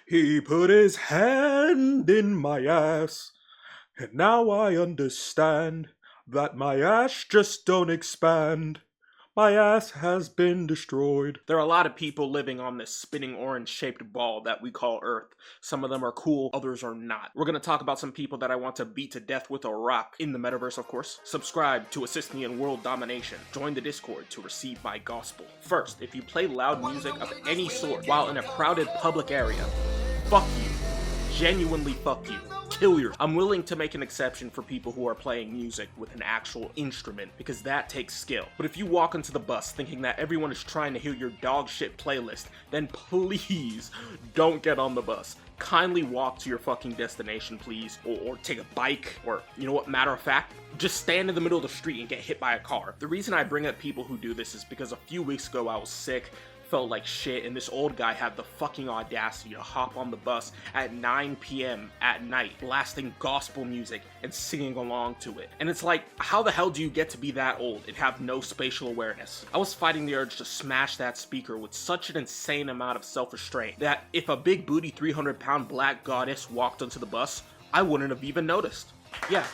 He put his hand in my ass, and now I understand that my ass just don't expand. My ass has been destroyed. There are a lot of people living on this spinning orange shaped ball that we call Earth. Some of them are cool, others are not. We're gonna talk about some people that I want to beat to death with a rock, in the metaverse of course. Subscribe to assist me in world domination. Join the Discord to receive my gospel. First, if you play loud music of any sort while in a crowded public area, fuck you. Genuinely fuck you. Kill your. I'm willing to make an exception for people who are playing music with an actual instrument, because that takes skill. But if you walk into the bus thinking that everyone is trying to hear your dog shit playlist, then please don't get on the bus. Kindly walk to your fucking destination, please, or take a bike, or, you know what, matter of fact, just stand in the middle of the street and get hit by a car. The reason I bring up people who do this is because a few weeks ago I was sick, felt like shit, and this old guy had the fucking audacity to hop on the bus at 9 p.m. at night, blasting gospel music and singing along to it. And it's like, how the hell do you get to be that old and have no spatial awareness? I was fighting the urge to smash that speaker with such an insane amount of self-restraint that if a big booty 300-pound black goddess walked onto the bus, I wouldn't have even noticed. Yeah,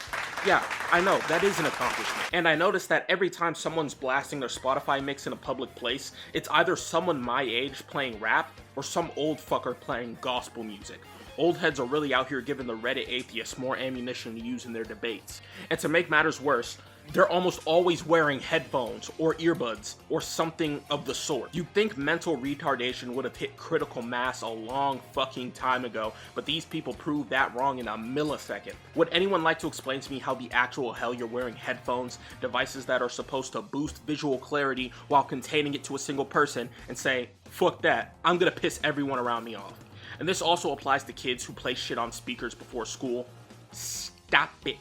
I know, that is an accomplishment. And I noticed that every time someone's blasting their Spotify mix in a public place, it's either someone my age playing rap, or some old fucker playing gospel music. Old heads are really out here giving the Reddit atheists more ammunition to use in their debates. And to make matters worse, they're almost always wearing headphones or earbuds or something of the sort. You'd think mental retardation would have hit critical mass a long fucking time ago, but these people proved that wrong in a millisecond. Would anyone like to explain to me how the actual hell you're wearing headphones, devices that are supposed to boost visual clarity while containing it to a single person, and say, fuck that, I'm gonna piss everyone around me off? And this also applies to kids who play shit on speakers before school. Stop it.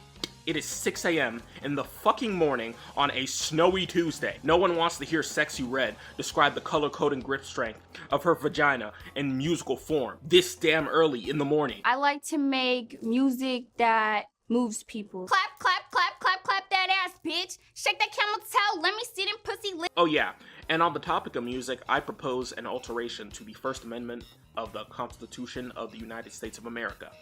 It is 6 a.m. in the fucking morning on a snowy Tuesday. No one wants to hear Sexy Red describe the color code and grip strength of her vagina in musical form this damn early in the morning. I like to make music that moves people. Clap, clap, clap, clap, clap that ass, bitch. Shake that camel toe, let me see them pussy lips. Oh yeah, and on the topic of music, I propose an alteration to the First Amendment of the Constitution of the United States of America.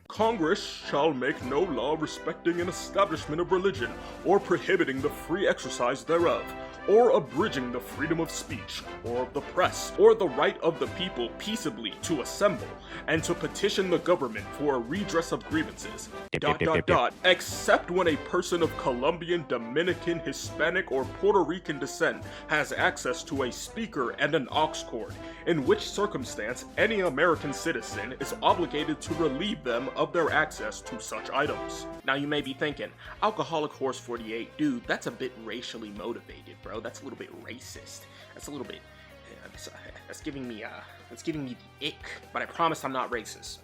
Congress shall make no law respecting an establishment of religion, or prohibiting the free exercise thereof, or abridging the freedom of speech, or of the press, or the right of the people peaceably to assemble, and to petition the government for a redress of grievances, ... except when a person of Colombian, Dominican, Hispanic, or Puerto Rican descent has access to a speaker and an aux cord, in which circumstance any American citizen is obligated to relieve them of their access to such items. Now you may be thinking, Alcoholic Horse 48, dude, that's a bit racially motivated, bro. That's a little bit racist. That's a little bit, that's giving me the ick. But I promise I'm not racist.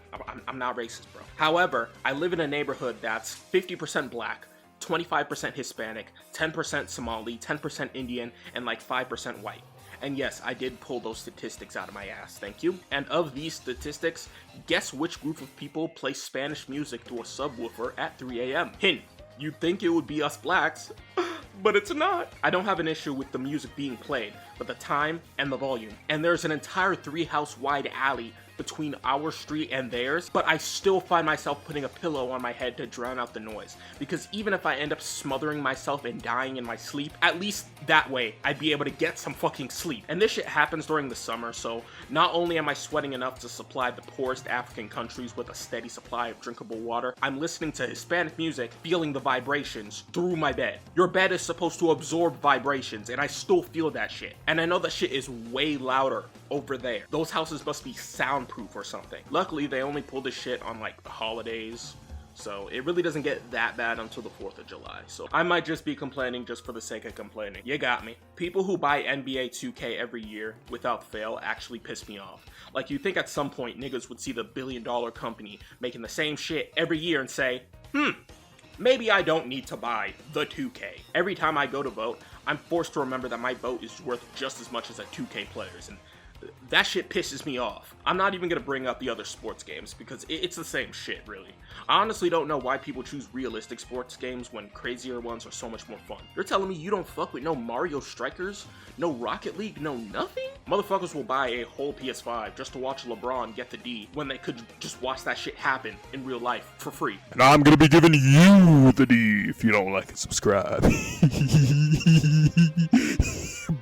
I'm not racist, bro. However, I live in a neighborhood that's 50% black, 25% Hispanic, 10% Somali, 10% Indian, and like 5% white. And yes, I did pull those statistics out of my ass, thank you. And of these statistics, guess which group of people play Spanish music through a subwoofer at 3 a.m.? Hint, you'd think it would be us blacks, but it's not. I don't have an issue with the music being played, but the time and the volume. And there's an entire 3-house wide alley between our street and theirs, but I still find myself putting a pillow on my head to drown out the noise, because even if I end up smothering myself and dying in my sleep, at least that way I'd be able to get some fucking sleep. And this shit happens during the summer, so not only am I sweating enough to supply the poorest African countries with a steady supply of drinkable water, I'm listening to Hispanic music, feeling the vibrations through my bed. Your bed is supposed to absorb vibrations, and I still feel that shit. And I know that shit is way louder over there. Those houses must be soundproof or something. Luckily, they only pull this shit on like the holidays, so it really doesn't get that bad until the 4th of July. So I might just be complaining just for the sake of complaining. You got me. People who buy NBA 2K every year without fail actually piss me off. Like, you think at some point niggas would see the billion-dollar company making the same shit every year and say, maybe I don't need to buy the 2K. Every time I go to vote, I'm forced to remember that my vote is worth just as much as a 2K player's, and That shit pisses me off. I'm not even gonna bring up the other sports games because it's the same shit, really. I honestly don't know why people choose realistic sports games when crazier ones are so much more fun. You're telling me you don't fuck with no Mario Strikers, no Rocket League, no nothing? Motherfuckers will buy a whole PS5 just to watch LeBron get the D when they could just watch that shit happen in real life for free. And I'm gonna be giving you the D. If you don't like it, subscribe.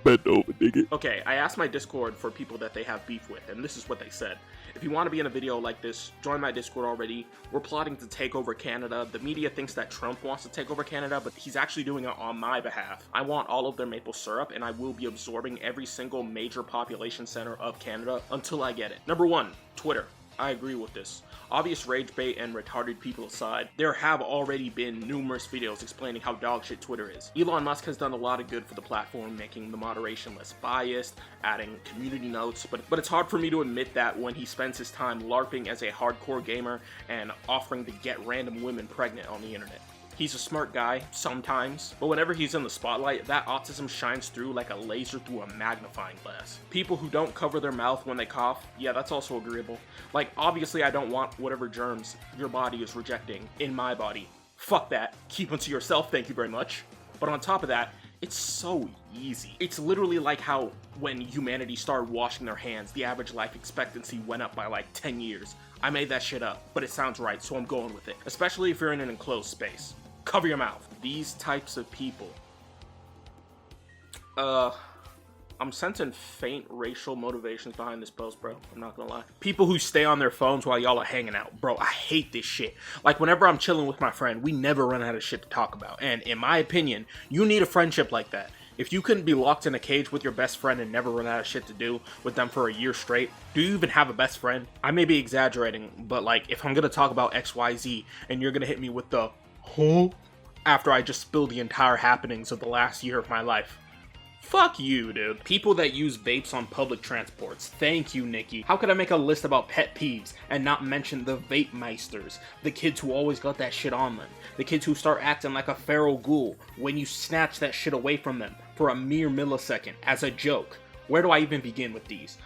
Bend over, nigga. Okay, I asked my Discord for people that they have beef with, and this is what they said. If you want to be in a video like this, join my Discord already. We're plotting to take over Canada. The media thinks that Trump wants to take over Canada, but he's actually doing it on my behalf. I want all of their maple syrup, and I will be absorbing every single major population center of Canada until I get it. Number 1, Twitter. I agree with this. Obvious rage bait and retarded people aside, there have already been numerous videos explaining how dogshit Twitter is. Elon Musk has done a lot of good for the platform, making the moderation less biased, adding community notes, but it's hard for me to admit that when he spends his time LARPing as a hardcore gamer and offering to get random women pregnant on the internet. He's a smart guy, sometimes, but whenever he's in the spotlight, that autism shines through like a laser through a magnifying glass. People who don't cover their mouth when they cough, yeah, that's also agreeable. Like, obviously I don't want whatever germs your body is rejecting in my body. Fuck that. Keep them to yourself, thank you very much. But on top of that, it's so easy. It's literally like how when humanity started washing their hands, the average life expectancy went up by like 10 years. I made that shit up, but it sounds right, so I'm going with it. Especially if you're in an enclosed space. Cover your mouth. These types of people. I'm sensing faint racial motivations behind this post, bro. I'm not gonna lie. People who stay on their phones while y'all are hanging out. Bro, I hate this shit. Like, whenever I'm chilling with my friend, we never run out of shit to talk about. And in my opinion, you need a friendship like that. If you couldn't be locked in a cage with your best friend and never run out of shit to do with them for a year straight, do you even have a best friend? I may be exaggerating, but like, if I'm gonna talk about XYZ and you're gonna hit me with the huh? After I just spilled the entire happenings of the last year of my life. Fuck you, dude. People that use vapes on public transports. Thank you, Nikki. How could I make a list about pet peeves and not mention the vape meisters? The kids who always got that shit on them. The kids who start acting like a feral ghoul when you snatch that shit away from them for a mere millisecond as a joke. Where do I even begin with these?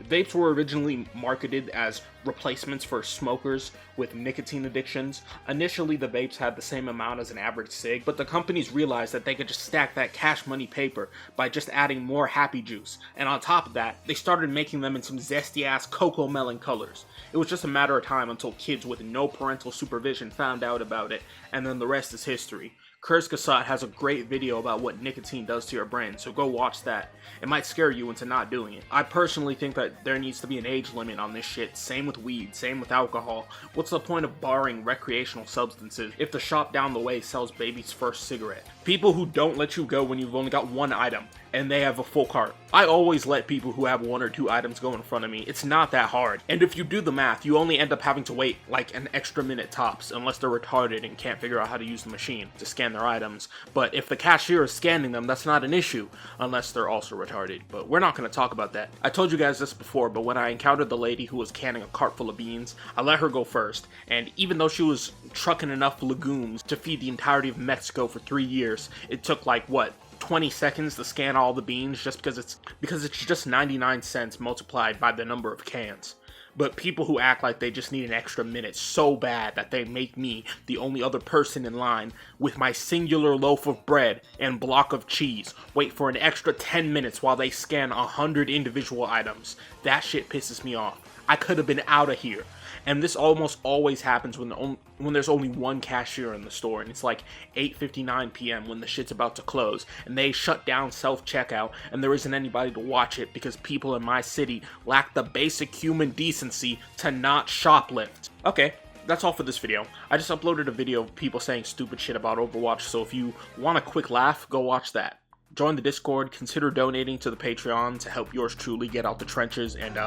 Vapes were originally marketed as replacements for smokers with nicotine addictions. Initially, the vapes had the same amount as an average cig, but the companies realized that they could just stack that cash money paper by just adding more happy juice. And on top of that, they started making them in some zesty ass cocoa melon colors. It was just a matter of time until kids with no parental supervision found out about it, and then the rest is history. Kurzgesagt has a great video about what nicotine does to your brain, so go watch that. It might scare you into not doing it. I personally think that there needs to be an age limit on this shit. Same with weed, same with alcohol. What's the point of barring recreational substances if the shop down the way sells baby's first cigarette? People who don't let you go when you've only got one item and they have a full cart. I always let people who have 1 or 2 items go in front of me. It's not that hard. And if you do the math, you only end up having to wait like an extra minute tops, unless they're retarded and can't figure out how to use the machine to scan their items. But if the cashier is scanning them, that's not an issue, unless they're also retarded. But we're not going to talk about that. I told you guys this before, but when I encountered the lady who was canning a cart full of beans, I let her go first. And even though she was trucking enough legumes to feed the entirety of Mexico for 3 years, it took like, what, 20 seconds to scan all the beans just because it's just 99 cents multiplied by the number of cans. But people who act like they just need an extra minute so bad that they make me the only other person in line with my singular loaf of bread and block of cheese wait for an extra 10 minutes while they scan 100 individual items. That shit pisses me off. I could have been out of here. And this almost always happens when there's only one cashier in the store, and it's like 8:59 p.m. when the shit's about to close, and they shut down self-checkout, and there isn't anybody to watch it because people in my city lack the basic human decency to not shoplift. Okay, that's all for this video. I just uploaded a video of people saying stupid shit about Overwatch, so if you want a quick laugh, go watch that. Join the Discord, consider donating to the Patreon to help yours truly get out the trenches, and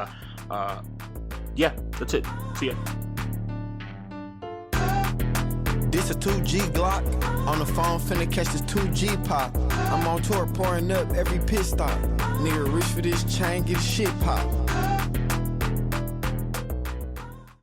yeah, that's it. See ya. This a 2G Glock. On the phone finna catch this 2G pop. I'm on tour pouring up every pit stop. Nigga reach for this chain, get his shit pop.